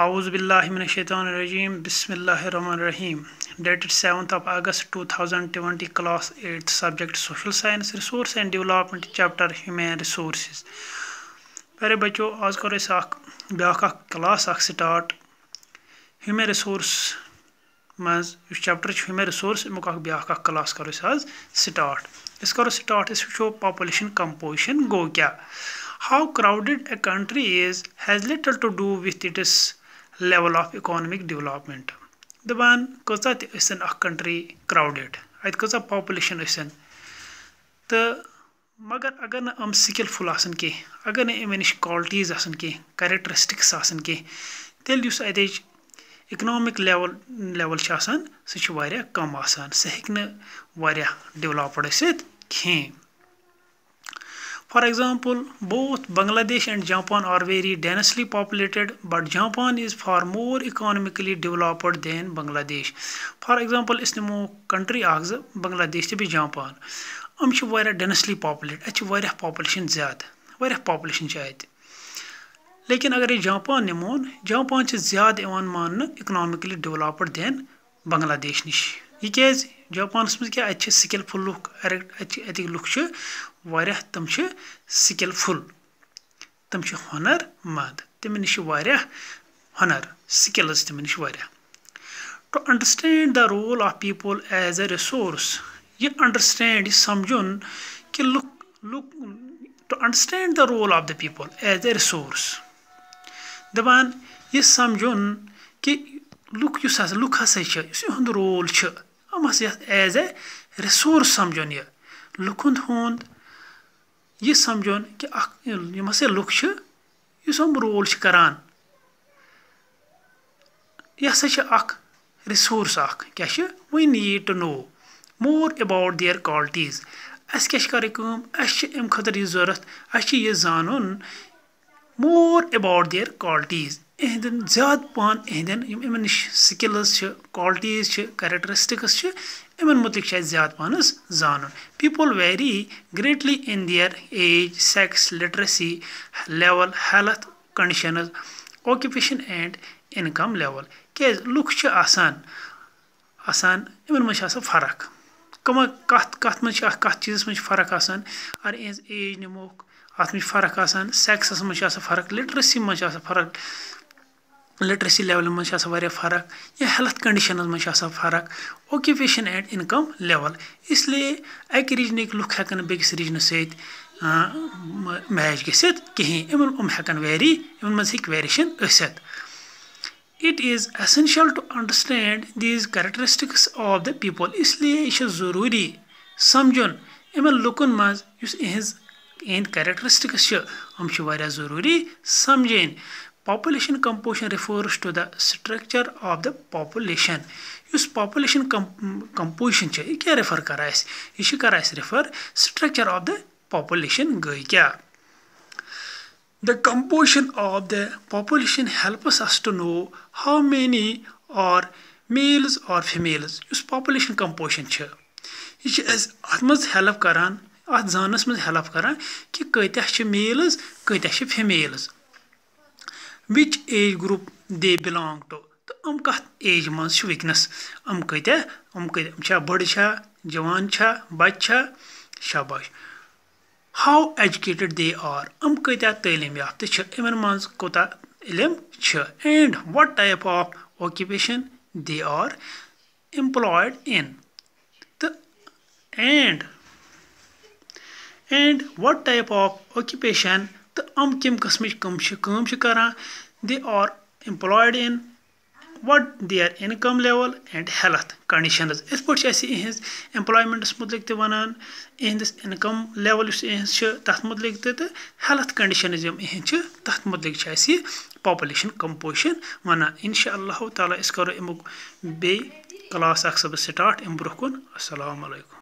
Auzubillahiminesh-shaytanir-rajim. Bismillahir-rahmanir-rahim. Dated 7th of August 2020, Class 8, Subject Social Science, Resource and Development, Chapter Human Resources. Pere बच्चों आज करो इस ब्याख class start human resource मज chapter human resource अमुक ब्याख class करो आज start इस करो स्टार्ट इस वो पॉपुलेशन कंपोजिशन गो क्या how crowded a country is has little to do with its level of economic development. दबान कचा तसन अख country crowded अत कचा population असन तो मगर अगर न हम स्किलफुल आसन के अगर न इम निश क्वालिटीज आसन के कैरेक्टरिस्टिक्स आसन के तेल युस अतच इकोनॉमिक लेवल आसान सह वारिया कम आसान सह हेक न वारिया डेवलप्ड असित कहीं. For example, both Bangladesh and Japan are very densely populated, but Japan is far more economically developed than Bangladesh. For example, is nimo country आगज़ Bangladesh ते भी Japan. हम च वारिया densely populated, अच्छी वारिया population ज़्यादा, वारिया population चाहिए. लेकिन अगर ये Japan निमोन, Japan च ज़्यादा इवन मान economically developed than Bangladesh निश. ये क्या जापानस मज क्या अच्छे स्किलफुल लुक अतिक लुक वारिया तम स्किलफुल तम हुनर मंद तम निश वारिया हुनर स्किल्स तम निश वारिया. To understand the role of people as a resource ये अंडरस्टैंड ये समझुन कि look to understand the role of the people as a resource दपान ये समझुन कि लुक हसा रोल हम एज ए रिसोर्स समझन ये लुकन हुंद ये समझन कि लुक हम रोल करान यह रिसोर्स क्या we need to know more about their qualities अस क्या अम खतर जरूरत यह जानन मोर अबाउट देयर क्वालिटीज इहदन ज़्यादा पान इहदन इमन स्किल्स क्वालिटीज कैरेक्टरिस्टिक्स इमन मुतलिक ज़्यादा पानस जानन. People very greatly in their age sex literacy level health conditions occupation and income level क्या लुक आसान इमन मज फर्क कत चीज़ मज फर्क आसान अगर इज एज निमोक अत मज फर्क आसान सेक्सस मज फर्क लिटरेसी मज फर्क लिटरेसी लेवल मज फर्क या हेल्थ कंडीशन मज फर्क ऑक्यूपेशन एंड इनकम लेवल इसलिए अक रीजन लुक हेकन बेकिस रीजन सत मैच गसित कहीं इम हेकन वेरी इमन मज variation Asit. It is essential to understand these characteristics of the people इसलिए यह ज़रूरी समझन इमन लुकन मज इहद कैरेक्टरिस्टिक्स हम ज़रूरी समझन. Population composition refers to the structure of the population. Us population composition ये क्या रेफर कर refer structure of the population गई क्या. The composition of the population helps us to know how many are males or females. Us population composition ये अत मज help करान अत जानस मज हेल्प करान कि कत्या मेल्स कत्या females which age group they belong to तो कत एज मज वनस कत्या बड़ जवान बच्चा शाबाश. how educated they are कत्या तालीम याफ्ता इमन मज कोता इलम and what type of occupation they are employed in तो and what type of occupation तो कम कस्म कम करान they are employed in what their income level and health conditions इस पे इहज एम्प्लॉयमेंटस मुतलिक ते वनान इहंदिस इनकम लेवल तथ मुतलिक ते हेल्थ कंडीशनस इहंद तथ मुतलिक पॉपुलेशन कंपोजिशन वनान. इंशाअल्लाह ताला इस करो अमुक बे क्लास सब स्टार्ट अम ब्रोह कुन. अस्सलामु अलैकुम.